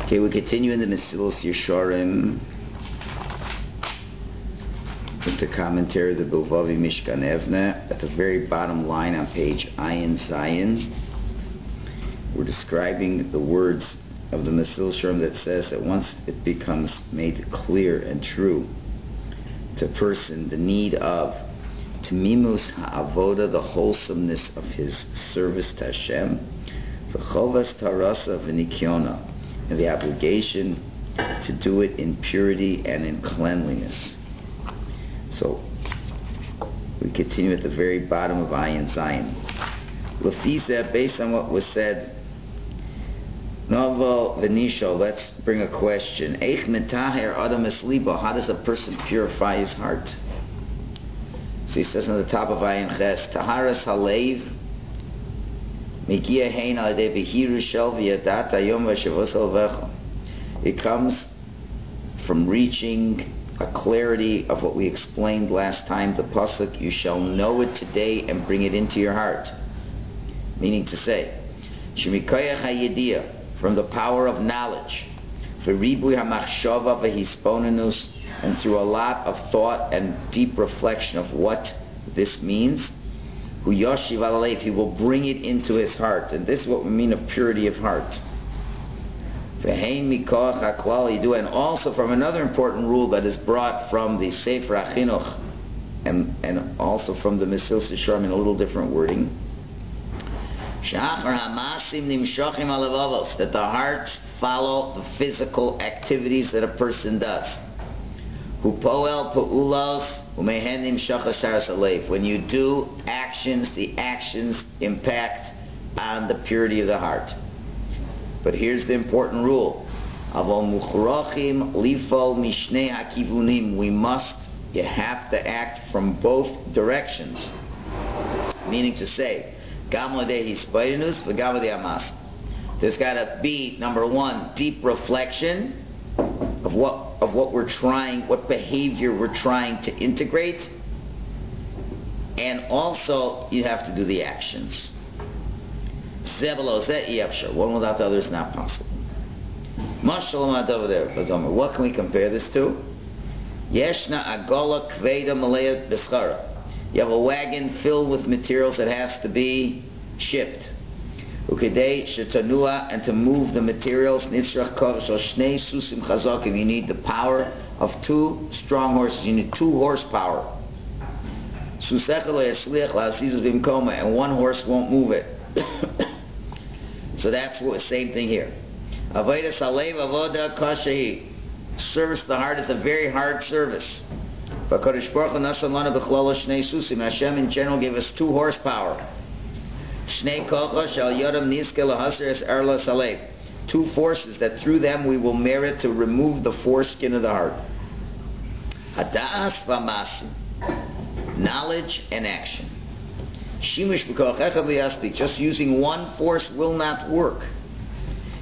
Okay, we continue in the Mesilas Yesharim with the commentary of the Bilvavi Mishkan Evne. At the very bottom line on page Ayin Zayin, we're describing the words of the Mesilas Yesharim that says that once it becomes made clear and true to a person the need of Tamimus Ha'avoda, the wholesomeness of his service to Hashem, V'chovas Tarasa V'nikyona, and the obligation to do it in purity and in cleanliness. So we continue at the very bottom of Ayin Zayin. Lefisa, based on what was said, Novo Venisho, let's bring a question. Eich metaher adam es libo, how does a person purify his heart? So he says on the top of Ayin Ches, Taharas Halev it comes from reaching a clarity of what we explained last time, the pasuk, you shall know it today and bring it into your heart. Meaning to say, from the power of knowledge, and through a lot of thought and deep reflection of what this means, he will bring it into his heart. And this is what we mean of purity of heart. And also from another important rule that is brought from the Sefer HaChinuch and also from the Mesilas Yesharim in a little different wording, that the hearts follow the physical activities that a person does. When you do actions, the actions impact on the purity of the heart. But here's the important rule. You have to act from both directions. Meaning to say, there's got to be, number one, deep reflection of what we're trying, what behavior we're trying to integrate, and also you have to do the actions. One without the other is not possible. What can we compare this to? You have a wagon filled with materials that has to be shipped. And to move the materials, you need the power of two strong horses. You need 2 horsepower. And 1 horse won't move it. So that's the same thing here. Service of the heart is a very hard service. Hashem in general gave us 2 horsepower. 2 forces that through them we will merit to remove the foreskin of the heart. Knowledge and action. Just using 1 force will not work.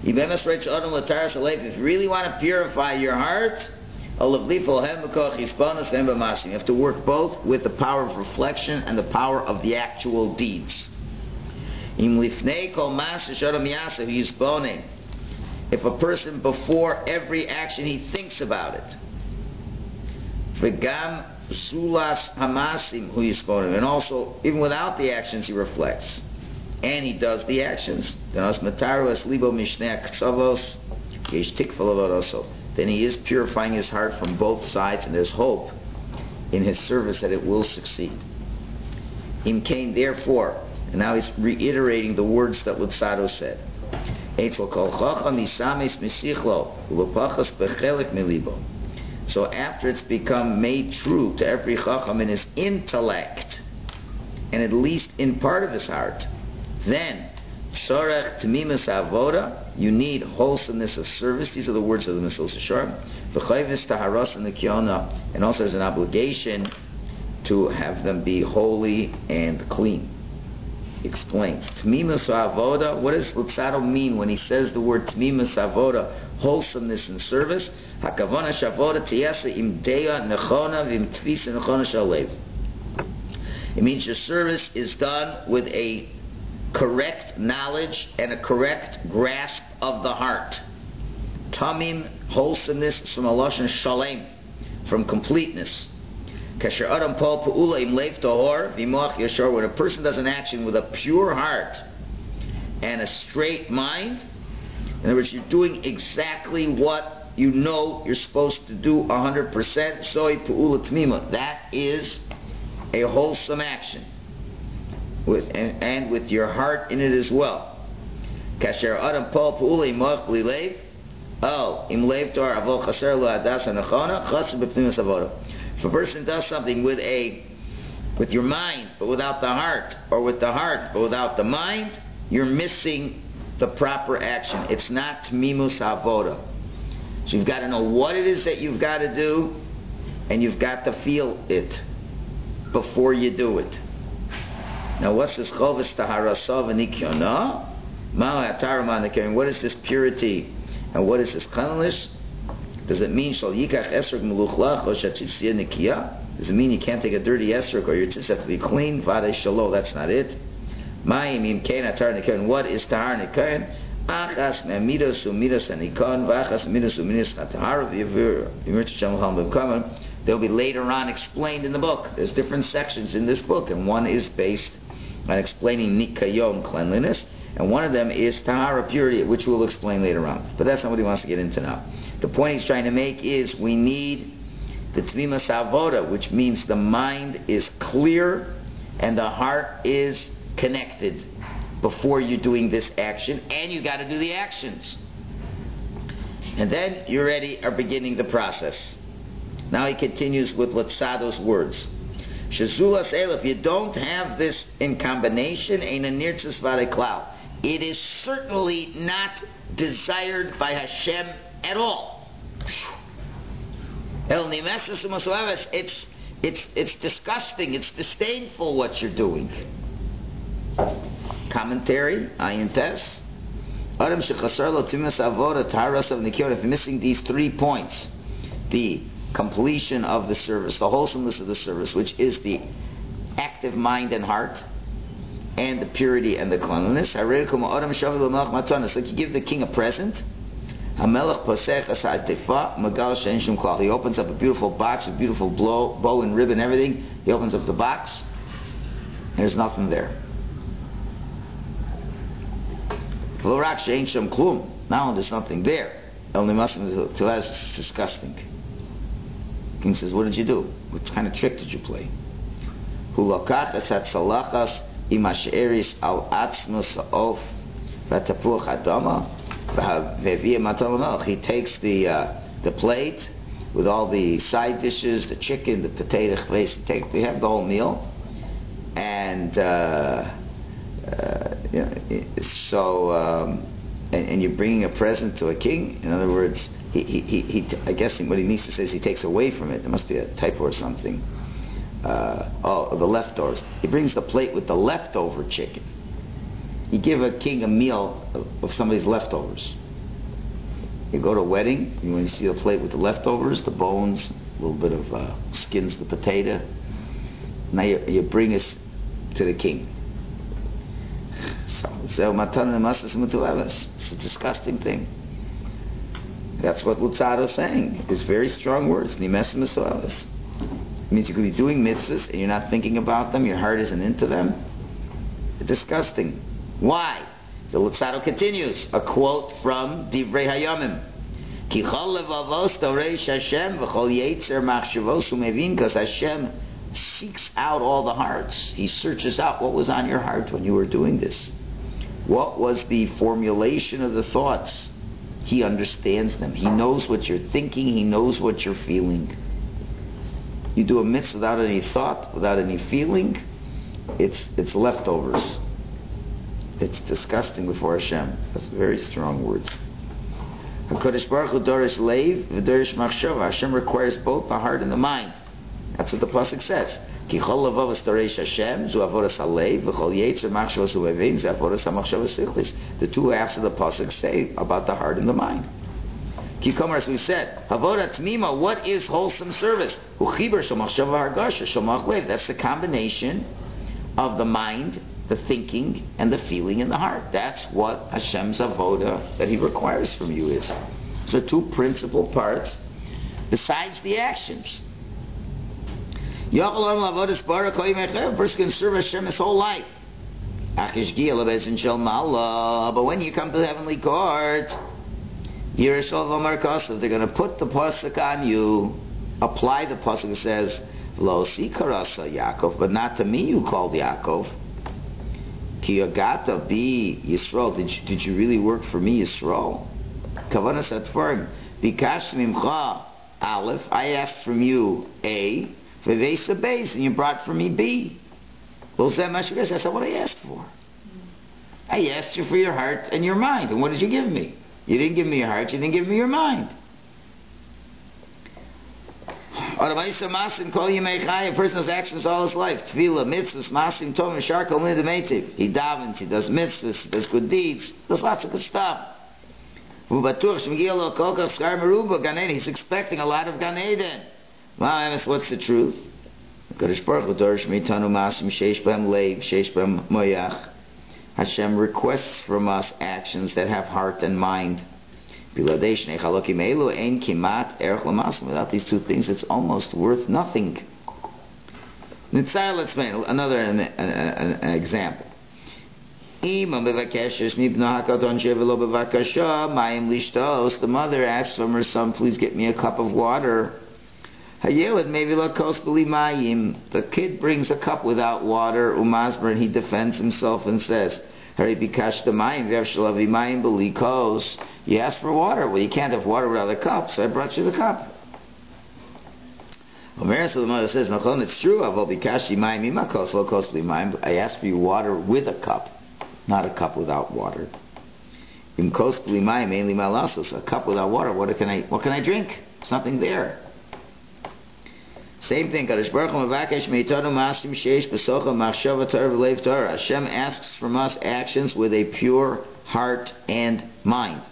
If you really want to purify your heart, you have to work both with the power of reflection and the power of the actual deeds. If a person before every action he thinks about it, and also even without the actions he reflects, and he does the actions, then he is purifying his heart from both sides, and there's hope in his service that it will succeed. Therefore, and now he's reiterating the words that Lutzado said. So after it's become made true to every Chacham in his intellect, and at least in part of his heart, then you need wholesomeness of service. These are the words of the Mesilas Yesharim. And also there's an obligation to have them be holy and clean. Explains. Tmimus avoda. What does Lutzado mean when he says the word tmimus avoda, wholesomeness in service? Hakavana shavoda tiyasa imdeya nechona v'imtvisa nechona shalev. It means your service is done with a correct knowledge and a correct grasp of the heart. Tamim, wholesomeness, from a lashon shalem, from completeness. Kasher adam pal pa'ula im lev tahor v'moach yashar. When a person does an action with a pure heart and a straight mind, in other words, you're doing exactly what you know you're supposed to do 100%. Soy pa'ula tmima. That is a wholesome action, and with your heart in it as well. Kasher adam pal pa'ula imach bli lev. Oh, im lev tahor avol chaser lo hadas hanachana chas b'pnimis avoda. If a person does something with your mind but without the heart, or with the heart but without the mind, you're missing the proper action. It's not tmimus avoda. So you've got to know what it is that you've got to do, and you've got to feel it before you do it. Now, what's this chovis taharasav v'nikyona? What is this purity, and what is this cleanliness? Does it mean shal yikach esrog meluchlach or shatzitzia nikia? Does it mean you can't take a dirty esrog, or your tzitzis have to be clean? Vade shalo. That's not it. Ma'im im kein atar nikayon. What is tahar nikayon? Achas me'amidos umidos anikon v'achas midos umidos atahar v'yavur yimir t'shem l'cham b'kaman. They'll be later on explained in the book. There's different sections in this book, and one is based on explaining nikayon, cleanliness, and one of them is tahara, purity, which we'll explain later on. But that's not what he wants to get into now. The point he's trying to make is we need the tmimas avoda, which means the mind is clear and the heart is connected before you're doing this action, and you got to do the actions, and then you are beginning the process. Now he continues with Latzado's words. Shazulas el, if you don't have this in combination, ein nirtzas v'arei klal. It is certainly not desired by Hashem at all. El nimeses u'masoeves. It's disgusting. It's disdainful what you're doing. Commentary, Ayin Tes. Adam shechasar lo tzimas avoda taharasav nikiyon. If you're missing these 3 points, the completion of the service, the wholesomeness of the service, which is the active mind and heart, and the purity and the cleanliness. It's like you give the king a present. He opens up a beautiful box, a beautiful bow and ribbon, everything. He opens up the box. There's nothing there. Not only there's nothing there, it's disgusting. The king says, what did you do? What kind of trick did you play? He takes the plate with all the side dishes, the chicken, the potato, we have the whole meal, and and you're bringing a present to a king. In other words, I guess what he means to say is he takes away from it. There must be a typo or something. The leftovers. He brings the plate with the leftover chicken. You give a king a meal of somebody's leftovers. You go to a wedding, when you see a plate with the leftovers, the bones, a little bit of skins, the potato. Now you bring this to the king. It's a disgusting thing. That's what Lutzado is saying. It's very strong words. Nimes Mesilas. It means you could be doing mitzvahs and you're not thinking about them, your heart isn't into them. It's disgusting. Why? The Lutzado continues. A quote from Divrei Hayamim. Ki chol levavos doreish Hashem v'chol yetzer machshavos umevin, because Hashem seeks out all the hearts. He searches out what was on your heart when you were doing this. What was the formulation of the thoughts? He understands them. He knows what you're thinking. He knows what you're feeling. You do a mitzvah without any thought, without any feeling, it's leftovers. It's disgusting before Hashem. That's very strong words. HaKadosh Baruch Hu dorish leiv v'dorish machshava. Hashem requires both the heart and the mind. That's what the pasuk says. Ki chol levavos dorish Hashem zu avodas haleiv v'chol yetzer machshavos u'evim zu avodas hamachshavos sichlis. The two halves of the pasuk say about the heart and the mind. Kikamar, as we said, Havodat Tmima, what is wholesome service? That's the combination of the mind, the thinking, and the feeling in the heart. That's what Hashem's avoda that He requires from you is. So two principal parts besides the actions. A person can serve Hashem his whole life. But when you come to the heavenly court, they're going to put the pasuk on you, apply the pasuk that says, Lo si karasa Yaakov, but not to me you called Yaakov. Ki yagata bi Yisrael, did you really work for me, Yisrael? Kavanas atvarim, bikash mimcha Aleph, I asked from you A, v'veisa beis, and you brought for me B. That's not what I asked for. I asked you for your heart and your mind, and what did you give me? You didn't give me your heart, you didn't give me your mind. A person does actions all his life. Tefillah, mitzvahs, masim, tov, mishar, kol min demetiv. He davens, he does mitzvahs, he does good deeds, does lots of good stuff. He's expecting a lot of Gan Eden. What's the truth? Hashem requests from us actions that have heart and mind. Without these two things, it's almost worth nothing. Let's make another an example. The mother asks from her son, please get me a cup of water. The kid brings a cup without water, and he defends himself and says, you asked for water. Well, you can't have water without a cup, so I brought you the cup. So the mother says, it's true. I asked for you water with a cup, not a cup without water. A cup without water, what can I drink? There's nothing there. Same thing. Hashem asks from us actions with a pure heart and mind.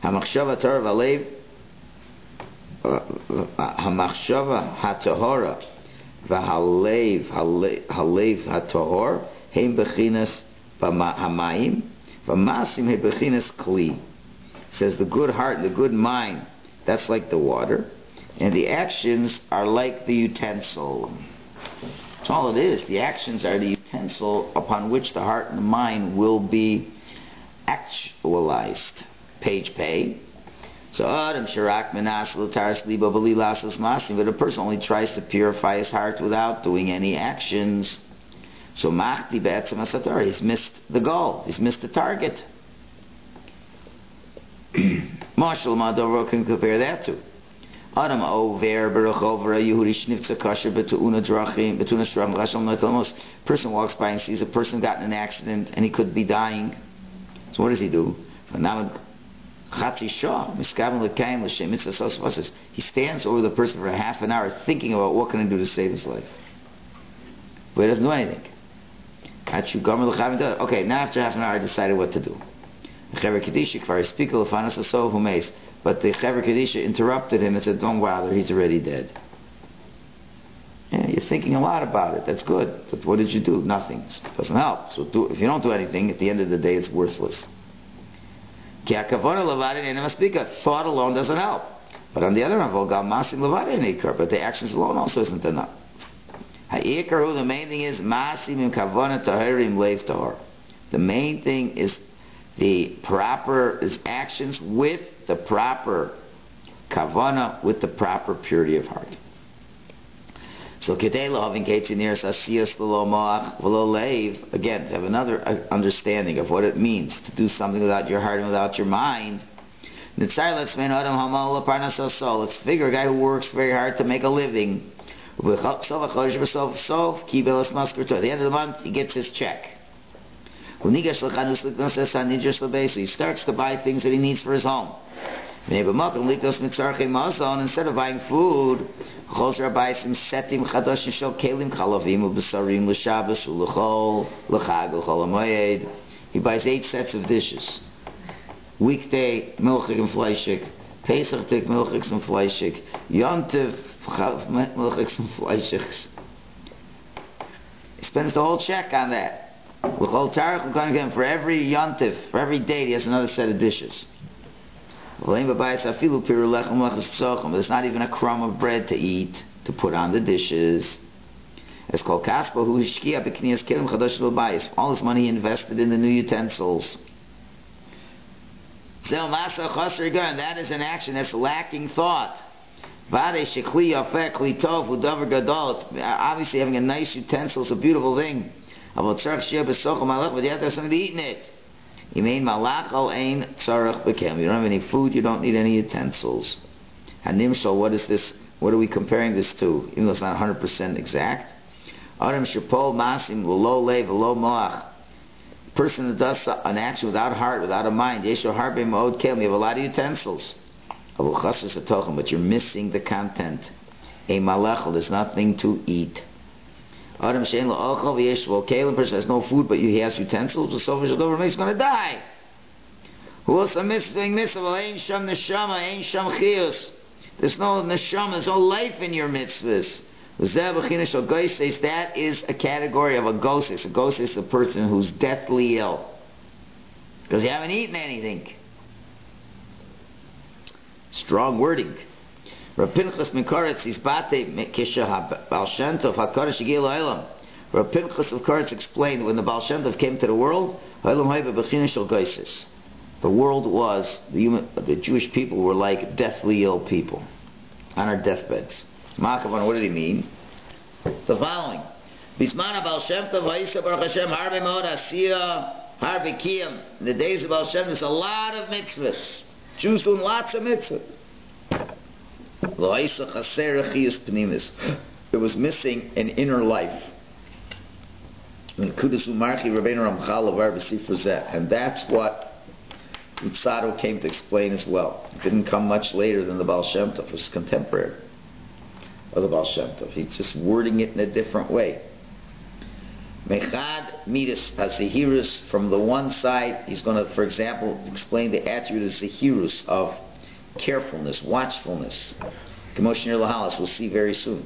Hamachshava hatahora v'halev hatahor heim bechinas hamayim v'masim heim bechinas kli. Says the good heart and the good mind, that's like the water, and the actions are like the utensil. That's all it is. The actions are the utensil upon which the heart and the mind will be actualized. Page pay. So Adam Shirak Minas Lataris Liba Balilasas Masim, but a person only tries to purify his heart without doing any actions. So Machti Be'etzem Asatar, he's missed the goal, he's missed the target. Marshal Madovro can compare that to Adam Over Baruch Over Yehudi Shnifza Kasher Betuuna Drachim Betuna Shram Lasham Natalmos. Person walks by and sees a person got in an accident and he could be dying. So what does he do? He stands over the person for a half an hour thinking about what can I do to save his life. But he doesn't do anything. Okay, now after half an hour I decided what to do. But the Chaver Kedisha interrupted him and said, don't bother, he's already dead. Yeah, you're thinking a lot about it, that's good. But what did you do? Nothing. It doesn't help. So if you don't do anything, at the end of the day it's worthless. Thought alone doesn't help. But on the other hand, but the actions alone also isn't enough. The main thing is the main thing is the proper actions with the proper kavana, with the proper purity of heart. So again, have another understanding of what it means to do something without your heart and without your mind. Let's figure a guy who works very hard to make a living. At the end of the month, he gets his check. He starts to buy things that he needs for his home. Instead of buying food, he buys 8 sets of dishes. Weekday, milchig and fleischig. Pesach, milchig and fleischig. Yontiv, milchig and fleischig. He spends the whole check on that. For every yontiv, for every date, he has another set of dishes. There's not even a crumb of bread to eat, to put on the dishes. It's called kaspa hu hishkia b'kniyas kelim chadash l'bayis. All his money he invested in the new utensils. That is an action that's lacking thought. Obviously, having a nice utensil is a beautiful thing. But you have to have something to eat in it. You don't have any food, you don't need any utensils. Hanimshal, what is this? What are we comparing this to? Even though it's not 100% exact. Person that does an action without heart, without a mind, you have a lot of utensils. But you're missing the content. There's nothing to eat. Person has no food, but he has utensils. He's going to die. There's no neshama, there's no life in your mitzvahs. That is a category of a gosis. A gosis is a person who's deathly ill because you haven't eaten anything. Strong wording. Rav Pinchas Mikoretz is bate kisha Baal Shem Tov HaKadosh Hagil Ha'olam. Rav Pinchas of Koretz explained when the Baal Shem Tov came to the world, the world was, the Jewish people were like deathly ill people on our deathbeds. Makavan, what did he mean? The following. Bismana Baal Shem Tov Ha'isa Baruch Hashem Harbe Mod Asiyah Harbe Kiyam. In the days of Baal Shem there's a lot of mitzvahs. Jews doing lots of mitzvahs. It was missing an inner life. And that's what Luzzatto came to explain as well. It didn't come much later than the Baal Shem Tov. It was contemporary of the Baal Shem Tov. He's just wording it in a different way. Mechad midas hazehirus, from the one side, he's going to, for example, explain the attribute of zehirus, of carefulness, watchfulness. Commotion lahalas, we'll see very soon.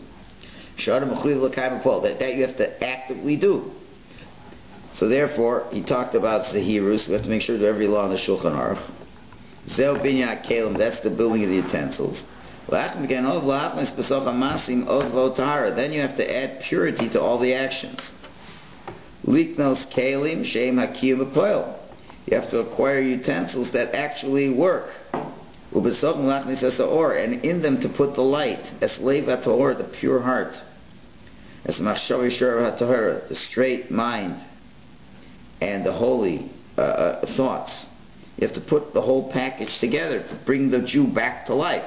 That you have to actively do. So therefore, he talked about zehirus. We have to make sure to do every law in the Shulchan Aruch. Zel binyan kelim, that's the building of the utensils. Then you have to add purity to all the actions. Liknos kelim shem hakiyum b'poil. You have to acquire utensils that actually work. And in them to put the light, as leiv haTorah, the pure heart, as machshav yishar haTorah, the straight mind, and the holy thoughts. You have to put the whole package together to bring the Jew back to life.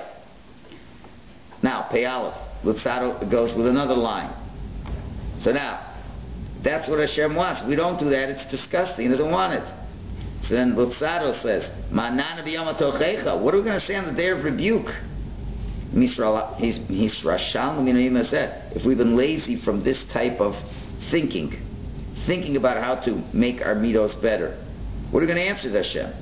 Now, Pei Aleph, Luzzatto goes with another line. So now, that's what Hashem wants. We don't do that. It's disgusting. He doesn't want it. So then Luzzatto says, "Ma'nana b'yom ha'tochecha." What are we going to say on the day of rebuke? If we've been lazy from this type of thinking about how to make our midos better, what are we going to answer to Hashem?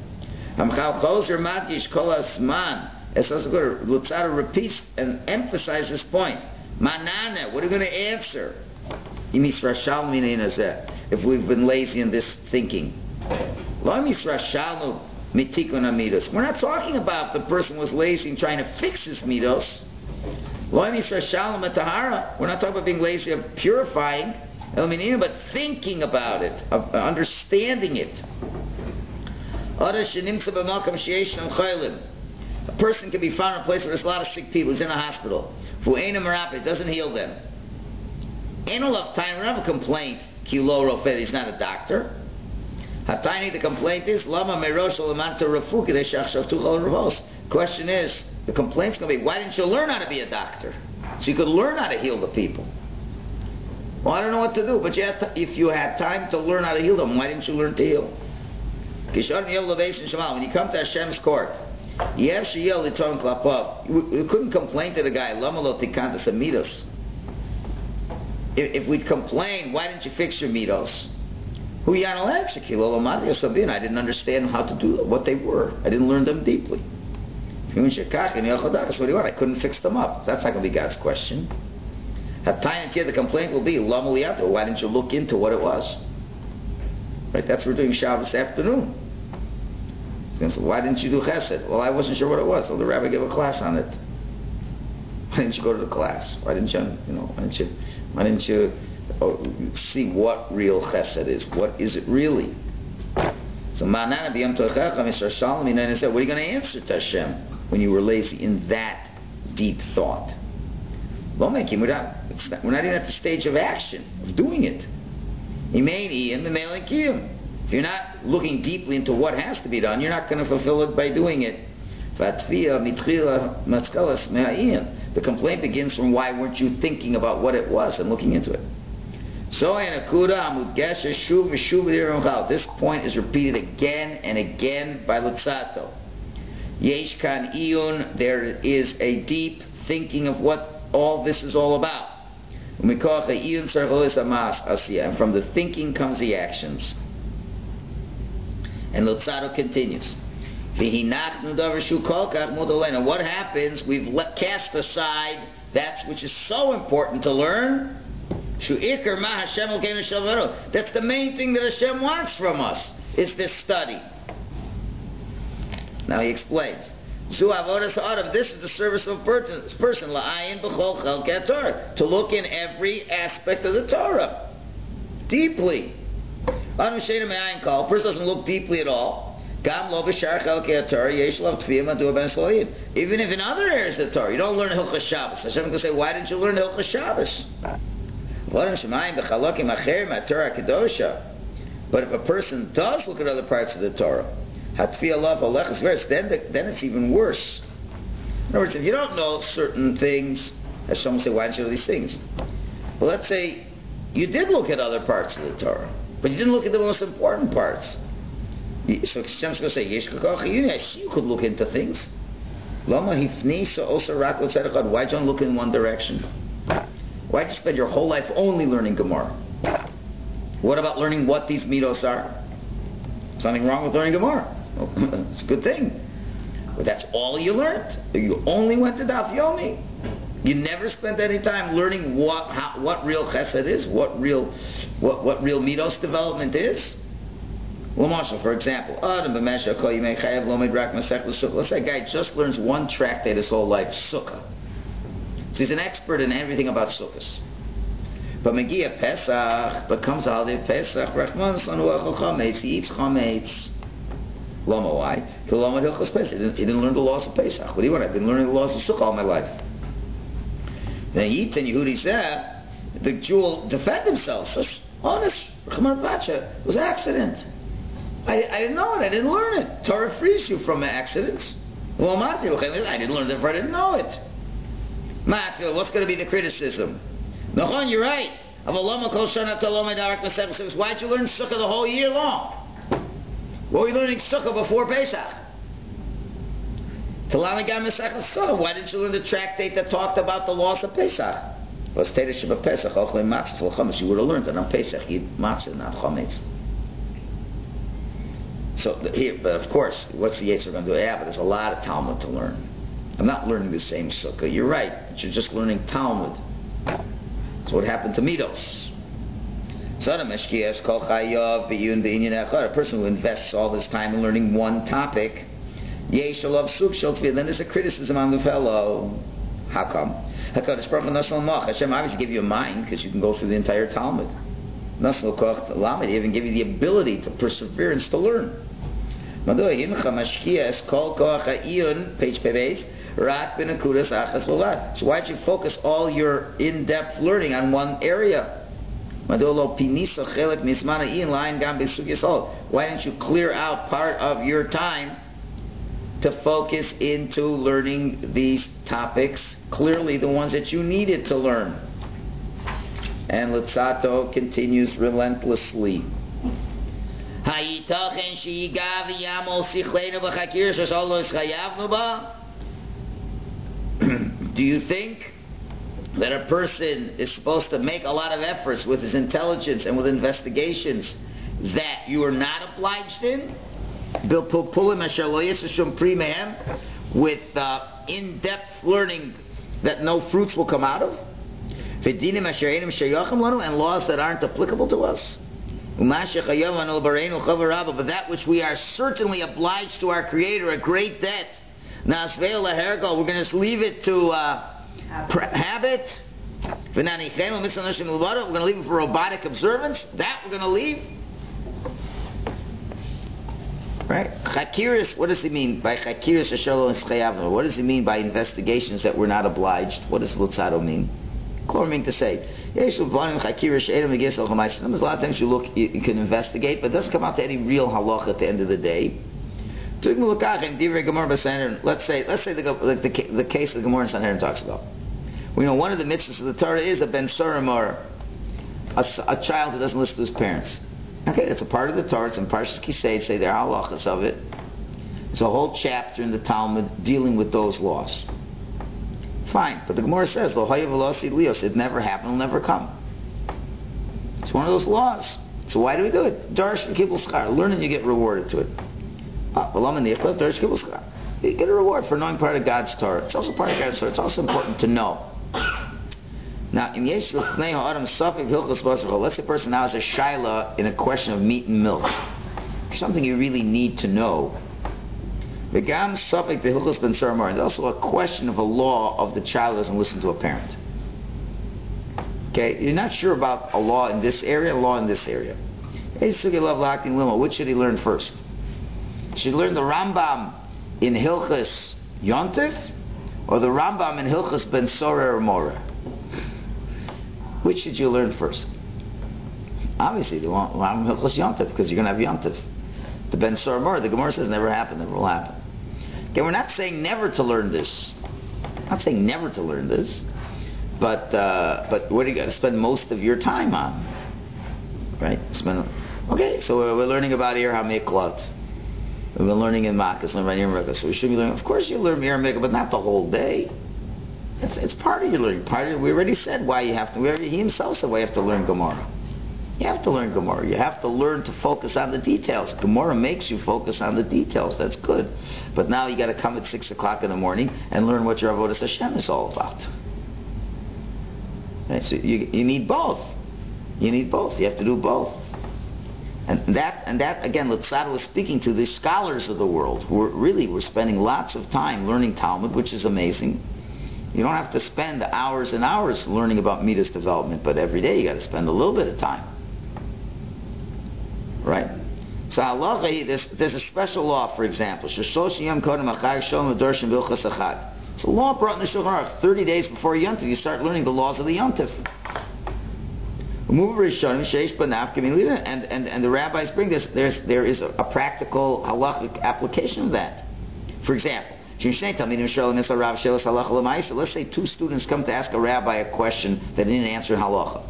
Luzzatto repeats and emphasizes this point. Manana, what are we going to answer? If we've been lazy in this thinking. We're not talking about the person was lazy and trying to fix his midos. We're not talking about being lazy of purifying, but thinking about it, of understanding it. A person can be found in a place where there's a lot of sick people. He's in a hospital. It doesn't heal them. Ain't no love time. We don't have a complaint. He's not a doctor. The complaint is question is, the complaint's going to be, why didn't you learn how to be a doctor? So you could learn how to heal the people. Well, I don't know what to do, but if you had time to learn how to heal them, why didn't you learn to heal? When you come to Hashem's court, you couldn't complain to the guy, if we'd complain, why didn't you fix your midos? I didn't understand how to do what they were. I didn't learn them deeply. What do you want? I couldn't fix them up. So that's not going to be God's question. The complaint will be, why didn't you look into what it was? Right? That's what we're doing Shabbos afternoon. He's going to say, why didn't you do chesed? Well, I wasn't sure what it was. So the rabbi gave a class on it. Why didn't you go to the class? Why didn't you see what real chesed is? What is it really? So Ma'anana b'yom tochecha, Mr. Solomon, and said, what are you going to answer to Hashem when you were lazy in that deep thought? We're not even at the stage of action, of doing it. If you're not looking deeply into what has to be done, you're not going to fulfill it by doing it. The complaint begins from why weren't you thinking about what it was and looking into it. This point is repeated again and again by Lutzato. There is a deep thinking of what all this is all about. And from the thinking comes the actions. And Lutzato continues. And what happens? We've cast aside that which is so important to learn. That's the main thing that Hashem wants from us, is this study. Now he explains. This is the service of a person, to look in every aspect of the Torah deeply. A person doesn't look deeply at all. Even if in other areas of the Torah you don't learn Hilchos Shabbos, Hashem can say, why didn't you learn Hilchos Shabbos? But if a person does look at other parts of the Torah, then it's even worse. In other words, if you don't know certain things, as someone say, why didn't you know these things? Well, let's say you did look at other parts of the Torah, but you didn't look at the most important parts. So Hashem's going to say, I see you could look into things. Why'd you don't look in one direction? Why'd you spend your whole life only learning Gemara? What about learning what these midos are? There's nothing wrong with learning Gemara. It's a good thing. But that's all you learned. You only went to Daf Yomi. You never spent any time learning what real chesed is, what real midos development is. For example, let's say a guy just learns one tractate his whole life, Sukkah. So he's an expert in everything about Sukkahs. But Megia Pesach, but comes holiday Pesach, he eats chametz. Lama, why? He didn't learn the laws of Pesach. What do you want? I've been learning the laws of Sukkah all my life. Then he eats, and Yehudi said, the Jew will defend himself. So, honest, it was an accident. I didn't know it. I didn't learn it. Torah frees you from accidents. Well, I didn't learn it, for I didn't know it. What's going to be the criticism? Nachon, you're right. Why'd you learn Sukkah the whole year long? What were you learning Sukkah before Pesach? Why didn't you learn the tractate that talked about the laws of Pesach? You would have learned that on Pesach you eat matzah, not chametz. So here, but of course, what's the Yetzer going to do? Yeah, but there's a lot of Talmud to learn. I'm not learning the same Sukkah. You're right, but you're just learning Talmud. That's what happened to Midos. A person who invests all this time in learning one topic, then there's a criticism on the fellow. How come? Hashem obviously give you a mind because you can go through the entire Talmud. He even give you the ability to perseverance to learn. Page so why'd you focus all your in-depth learning on one area? Why didn't you clear out part of your time to focus into learning these topics, clearly the ones that you needed to learn? And Lutzato continues relentlessly. Do you think that a person is supposed to make a lot of efforts with his intelligence and with investigations that you are not obliged in? With in-depth learning that no fruits will come out of? And laws that aren't applicable to us? But that which we are certainly obliged to our Creator, a great debt. We're going to just leave it to habit. We're going to leave it for robotic observance. That we're going to leave. Right? Chakiris, what does he mean by chakiris ashalo and schayavno? What does he mean by investigations that we're not obliged? What does lutzado mean? Klor mean to say. There's a lot of times you look, you can investigate, but it doesn't come out to any real halach at the end of the day. Let's say the case the Gemara in Sanhedrin talks about. We know one of the mitzvahs of the Torah is a ben sorim or a child who doesn't listen to his parents. Okay, it's a part of the Torah. It's in Parshas Kisei. Say there are halachas of it. There's a whole chapter in the Talmud dealing with those laws. Fine, but the Gemara says it never happened, it'll never come. It's one of those laws. So why do we do it? Darsh and kibbutz schar. Learn and you get rewarded to it. You get a reward for knowing part of God's Torah. It's also part of God's Torah. It's also important to know. Now, let's say a person now has a shaila in a question of meat and milk. Something you really need to know. And also a question of a law of the child doesn't listen to a parent. Okay, you're not sure about a law in this area, a law in this area. Which should he learn first? Should he learn the Rambam in Hilchas Yontif or the Rambam in Hilchas Ben Sorer or Moreh? Which should you learn first? Obviously, you want Rambam Hilchas Yontif because you're going to have Yontif. The Ben Sorer Moreh, the Gemara says never happened, never will happen. Okay, we're not saying never to learn this. I'm not saying never to learn this, but what are you going to spend most of your time on? Right? Okay, so we're learning about Ir HaMiklat. We've been learning in Makkah, so we should be learning. Of course, you learn Ir HaMiklat, but not the whole day. It's part of your learning. We already said why you have to. He himself said why you have to learn Gemara. You have to learn Gemara. You have to learn to focus on the details. Gemara makes you focus on the details. That's good. But now you got to come at 6 o'clock in the morning and learn what your Avodas Hashem is all about. Right? So you need both. You need both. You have to do both. And that again, Lutzad was speaking to the scholars of the world who were spending lots of time learning Talmud, which is amazing. You don't have to spend hours and hours learning about Midas development, but every day you got to spend a little bit of time. Right? So there's a special law, for example. It's a law brought in the Shulchan Aruch. 30 days before Yontif, you start learning the laws of the Yontif. And the rabbis bring this. There is a practical halachic application of that. For example, let's say 2 students come to ask a rabbi a question that they didn't answer in halacha.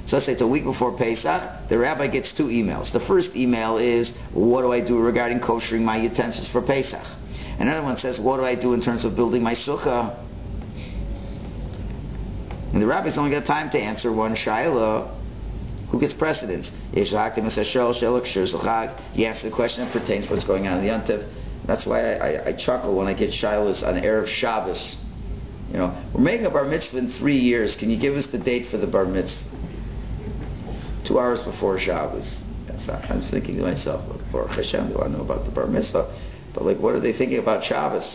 So let's say it's a week before Pesach, the rabbi gets 2 emails. The first email is, what do I do regarding koshering my utensils for Pesach? Another one says, what do I do in terms of building my sukkah? And the rabbi's only got time to answer one shaila. Who gets precedence? You answer the question that pertains to what's going on in the Yontif. That's why I chuckle when I get shailas on Erev Shabbos. You know, we're making a bar mitzvah in 3 years. Can you give us the date for the bar mitzvah? 2 hours before Shabbos. I was thinking to myself, for Hashem, do I know about the bar mitzvah? But what are they thinking about Shabbos?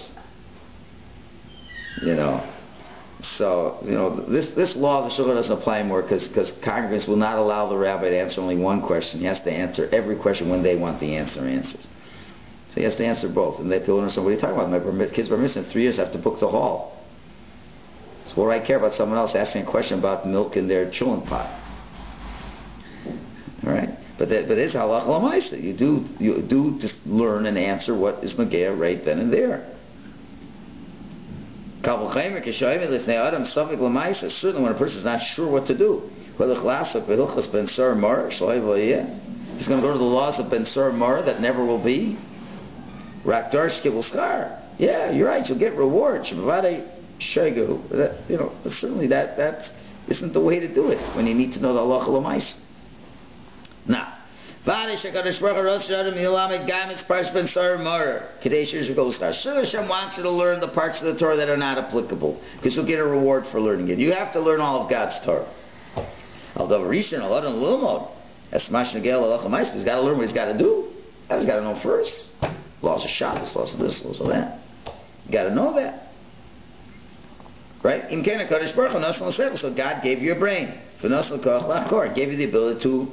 You know. So, this law of the Shulchan doesn't apply anymore because congregants will not allow the rabbi to answer only one question. He has to answer every question when they want the answer answered. So he has to answer both. And people understand, what are you talking about? My kids were missing 3 years, I have to book the hall. So what do I care about someone else asking a question about milk in their chulin pot? All right? But it's halach l'maisa. You do just learn and answer what is Megea right then and there. Certainly when a person is not sure what to do. He's going to go to the laws of Ben Sorer Moreh that never will be. Yeah, you're right, you'll get rewards. Certainly that isn't the way to do it when you need to know the halacha l'maisa. Now, Hashem wants you to learn the parts of the Torah that are not applicable, because you'll get a reward for learning it. You have to learn all of God's Torah. Although Rishon, a lot of Lumod, as Smash Nagel, he's got to learn what he's got to do. He's got to know first. Laws of Shabbos, laws of this, laws of that. You got to know that. Right? So God gave you a brain. Gave you the ability to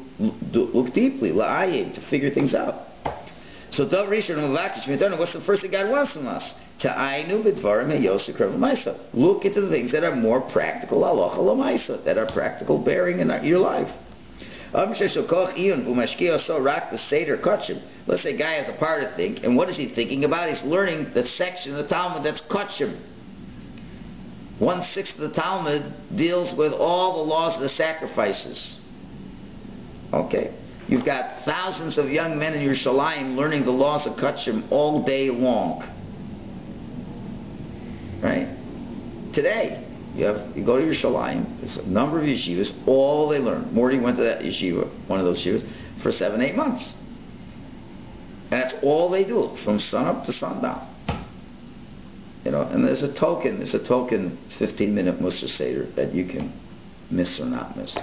look deeply, to figure things out. So what's the first thing God wants from us? Look into the things that are more practical, that are practical bearing in your life. Let's say a guy has a part of think, and what is he thinking about? He's learning the section of the Talmud that's kachim. 1/6 of the Talmud deals with all the laws of the sacrifices. Okay. You've got thousands of young men in Yerushalayim learning the laws of kachim all day long. Right? Today, you go to Yerushalayim, there's a number of yeshivas, all they learn. Morty went to that yeshiva, one of those yeshivas, for 7-8 months. And that's all they do, from sunup to sundown. And there's a token 15-minute Musar Seder that you can miss or not miss.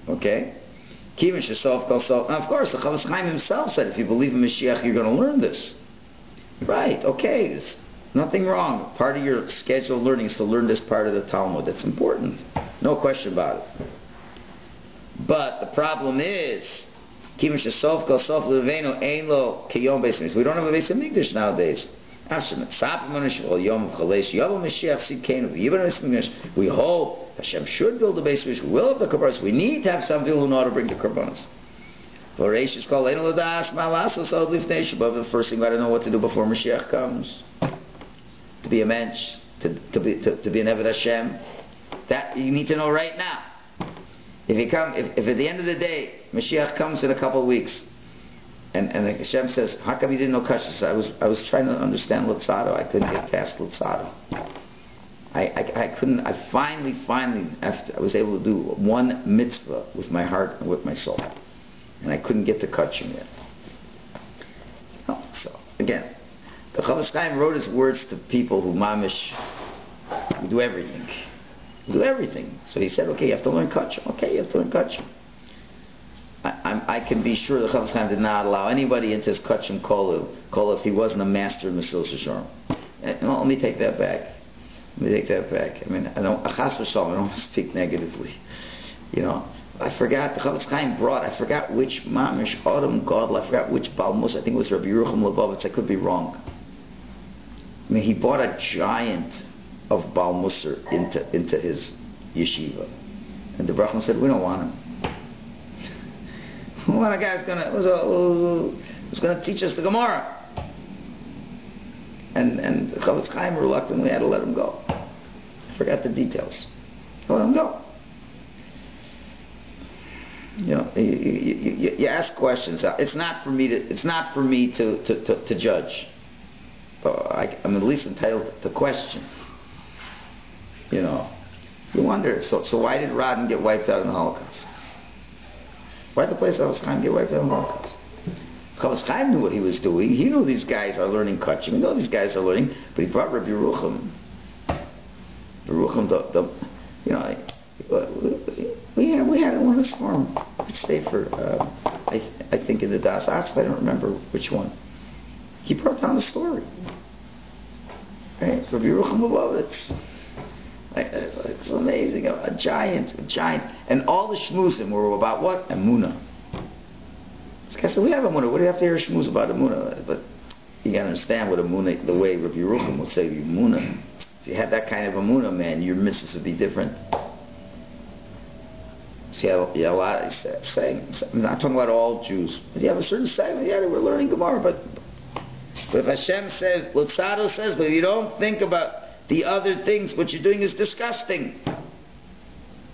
Okay? Kivin Shesov Kosov. Now, of course, the Chofetz Chaim himself said, if you believe in Mashiach, you're going to learn this. Right, okay. There's nothing wrong. Part of your scheduled learning is to learn this part of the Talmud. That's important. No question about it. But the problem is, Kivin Shesov Kosov Leveno Ein Lo Kiyom Beis Hamikdash. We don't have a Beis Hamikdash nowadays. We hope Hashem should build a base. We will have the korbanos. We need to have some people who know how to bring the korbanos. But the first thing we got to know what to do before Mashiach comes. To be a mensch, to be an Eved Hashem. That you need to know right now. If at the end of the day Mashiach comes in a couple of weeks, and Hashem says, how come you didn't know Kashas? I was trying to understand Lutzado. I couldn't get past Lutzado. I couldn't. I finally, after I was able to do one mitzvah with my heart and with my soul, and I couldn't get to Kachim yet. So again, the Chofetz Chaim wrote his words to people who mamish, we do everything. We do everything. So he said, okay, you have to learn Kachim. Okay, you have to learn Kachim. I can be sure the Chofetz Chaim did not allow anybody into his Kachim Kol if he wasn't a master of Mesilas Yesharim. Let me take that back. I mean, I don't want to speak negatively. I forgot, the Chofetz Chaim I forgot which Mamish, Adam Gadol, I forgot which Balmus, I think it was Rabbi Yerucham Lubavitch, I could be wrong. I mean, he bought a giant of Balmusar into his yeshiva. And the Brachman said, we don't want him. We want a guy who's going to teach us the Gemara. And the Chofetz Chaim reluctantly had to let him go. I forgot the details. Let him go. You ask questions. It's not for me to judge. But I'm at least entitled to question. You wonder. So why did Rodin get wiped out in the Holocaust? Why did the place Chofetz Chaim get wiped out in the Holocaust? Chofetz Chaim knew what he was doing. He knew these guys are learning Kachim. He knew these guys are learning, but he brought Rabbi Yerucham. We had one of this forum. Which Sefer? I think in the Das Atzva. I don't remember which one. He brought down the story. Right? Rabbi Yerucham Lubavitch. It's amazing. A giant. And all the shmuzim were about what? Emunah. This guy said, we have Emunah. What do you have to hear shmuz about Emunah? But you got to understand what Emunah, the way Rabbi Yerucham would say Emunah. If you had that kind of Emunah, man, your mitzvahs would be different. See, a lot of saying, I'm not talking about all Jews, but you have a certain segment, yeah, we're learning Gemara, but if Hashem says, Lutzado says, but if you don't think about the other things, what you're doing is disgusting.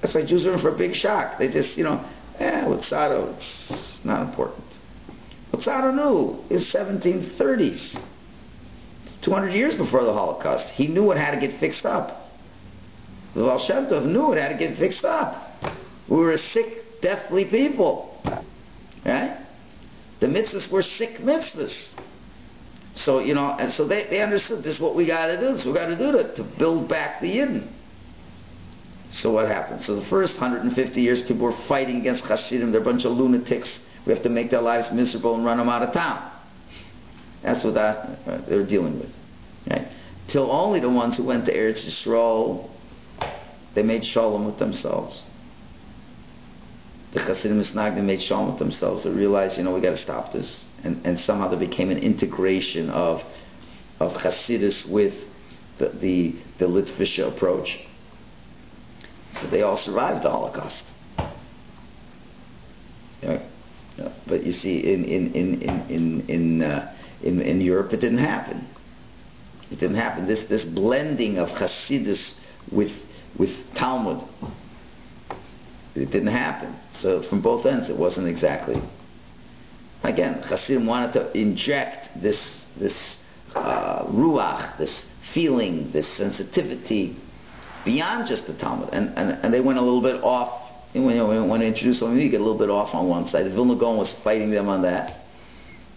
That's why Jews are in for a big shock. They just, Lutzado, it's not important. Lutzado knew, it's 1730s. It's 200 years before the Holocaust. He knew it had to get fixed up. The Baal Shem Tov knew it had to get fixed up. We were a sick, deathly people. Right? The mitzvahs were sick mitzvahs. So, and so they understood this is what we got to do. This is what we got to do to build back the Yidden. So what happened? So the first 150 years, people were fighting against Hasidim. They're a bunch of lunatics. We have to make their lives miserable and run them out of town. That's what they were dealing with. Right? Till only the ones who went to Eretz Yisrael, they made shalom with themselves. The Hasidim Misnagdim made shalom with themselves. They realized, we got to stop this. And somehow there became an integration of Hasidus with the Litvisha approach. So they all survived the Holocaust. But you see, in Europe, it didn't happen. It didn't happen. This blending of Hasidus with Talmud, it didn't happen. So from both ends, it wasn't exactly. Again, Hasidim wanted to inject this ruach, this feeling, this sensitivity beyond just the Talmud, and they went a little bit off. When they introduce something, you get a little bit off on one side. The Vilna Gaon was fighting them on that,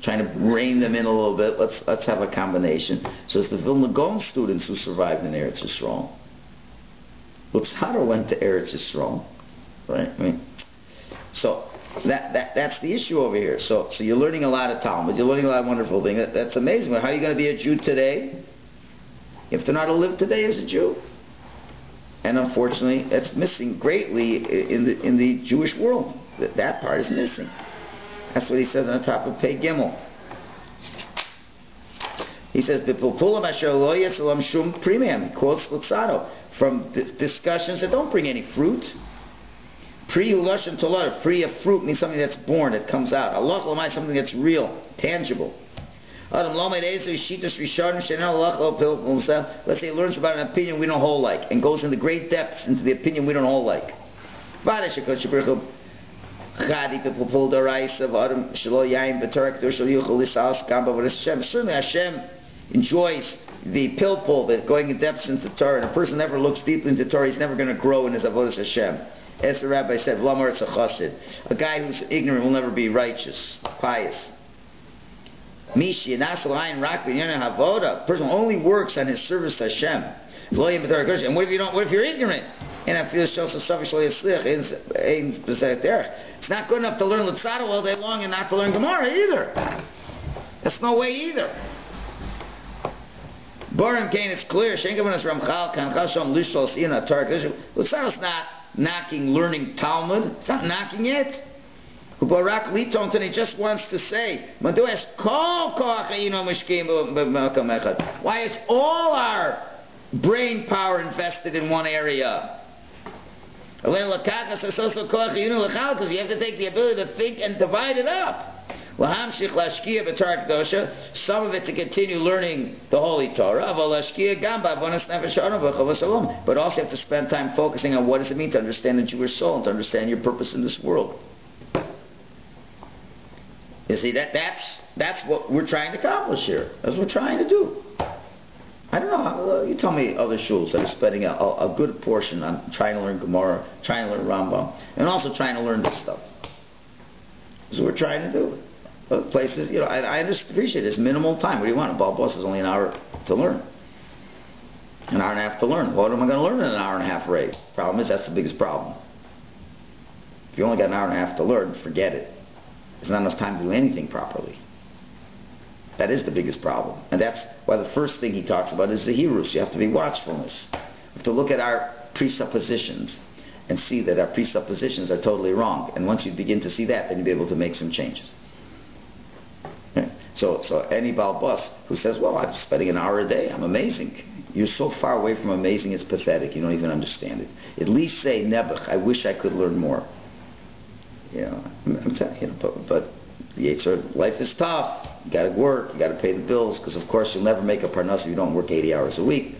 trying to rein them in a little bit. Let's have a combination. So it's the Vilna Gaon students who survived in Eretz Yisrael. Lutzada went to Eretz Yisrael, right? So that's the issue over here. So you're learning a lot of Talmud. You're learning a lot of wonderful things. That's amazing. How are you going to be a Jew today? You have to know how to live today as a Jew. And unfortunately, it's missing greatly in the Jewish world. That part is missing. That's what he says on the top of Pei Gimel. He says, he quotes Lutzado from discussions that don't bring any fruit. Pri of fruit means something that's born, that comes out. Allah something that's real, tangible. Let's say he learns about an opinion we don't hold like, and goes into great depths into the opinion we don't hold like. Certainly Hashem enjoys the pilpul, that going in depths into Torah, and a person never looks deeply into Torah, he's never going to grow in his avodas Hashem. As the rabbi said, V'lamar it's a chassid. A guy who's ignorant will never be righteous, pious. Mishi a person only works on his service to Hashem. And what if you don't? What if you're ignorant? And I feel it's not good enough to learn Lutzada all day long and not to learn Gemara either. That's no way either. Barim Kane, it's clear. Lutzada's not knocking learning Talmud. It's not knocking it. And he just wants to say, why is all our brain power invested in one area? Because you have to take the ability to think and divide it up. Some of it to continue learning the Holy Torah, but also have to spend time focusing on what does it mean to understand the Jewish soul and to understand your purpose in this world. You see, that's what we're trying to accomplish here. That's what we're trying to do. I don't know. You tell me other shuls that are spending a good portion on trying to learn Gemara, trying to learn Rambam, and also trying to learn this stuff. That's what we're trying to do. Other places, I appreciate this minimal time. What do you want? A ball boss is only an hour to learn. An hour and a half to learn. What am I going to learn in an hour and a half rate? Problem is, that's the biggest problem. If you only got an hour and a half to learn, forget it. There's not enough time to do anything properly. That is the biggest problem. And that's why the first thing he talks about is the Zahirus. You have to be watchfulness. You have to look at our presuppositions and see that our presuppositions are totally wrong. And once you begin to see that, then you'll be able to make some changes. Okay? So any Baal Bus who says, well, I'm spending an hour a day, I'm amazing. You're so far away from amazing, it's pathetic. You don't even understand it. At least say, Nebuch, I wish I could learn more. I'm telling you, but the Yetzer, life is tough. You got to work. You got to pay the bills, because of course you'll never make a parnas if you don't work 80 hours a week.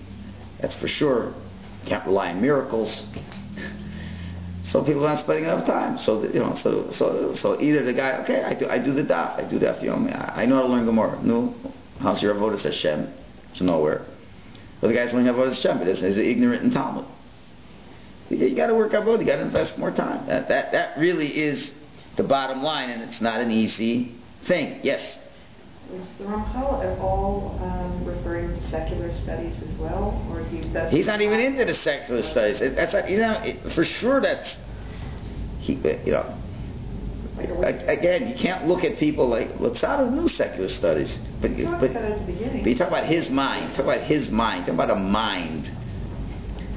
That's for sure. You can't rely on miracles. So people aren't spending enough time. So either the guy, okay, I do the daf, I do daf yomi, I know how to learn Gemara. No, how's your avodas Hashem? It's nowhere. But the guy's learning avodas Hashem, but he's ignorant in Talmud. You got to work avodah. You got to invest more time. That really is the bottom line, and it's not an easy thing. Yes. Is the Ramchal at all referring learn secular studies as well, or he's not even into the secular studies. That's for sure. That's again, you can't look at people like Luzzatto knew secular studies, but you talk about his mind. Talk about his mind. Talk about a mind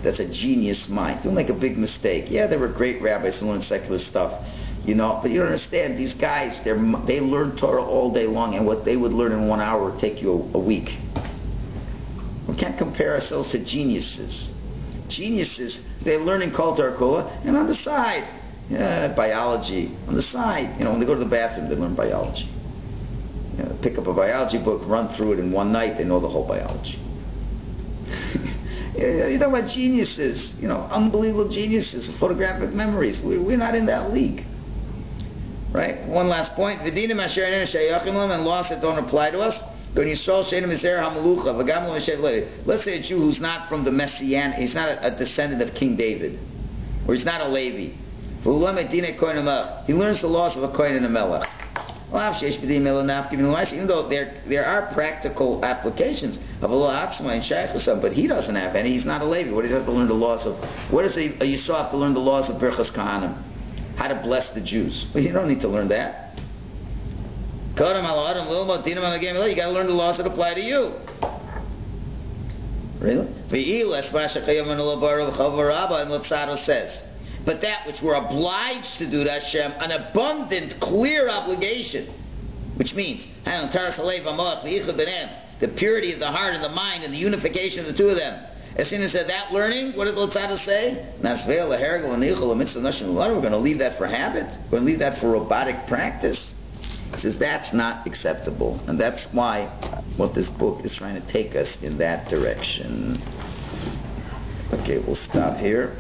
that's a genius mind. Don't make a big mistake. Yeah, there were great rabbis who learned secular stuff, but you don't understand. These guys, they learn Torah all day long, and what they would learn in 1 hour would take you a week. We can't compare ourselves to geniuses. Geniuses, they're learning Kol Torah Kula, and on the side, biology. On the side, when they go to the bathroom, they learn biology. Pick up a biology book, run through it in one night, they know the whole biology. You're talking about geniuses, unbelievable geniuses with photographic memories. We're not in that league. Right? One last point. And laws that don't apply to us. Let's say a Jew who's not from the Messianic, he's not a descendant of King David, or he's not a Levi. He learns the laws of a Kohen and a Melech. Even though there are practical applications of Allah Atzma and Shaykh or something, but he doesn't have any. He's not a Levi. What does he have to learn the laws of? What does a Yisrael have to learn the laws of Birchas Kahanim? How to bless the Jews? Well, you don't need to learn that. You got to learn the laws that apply to you. Really? And Luzzatto says, but that which we're obliged to do to Hashem, an abundant, clear obligation, which means the purity of the heart and the mind and the unification of the two of them. As soon as that learning, what does Luzzatto say? We're going to leave that for habit. We're going to leave that for robotic practice. He says that's not acceptable, and that's why what this book is trying to take us in that direction. Okay, we'll stop here.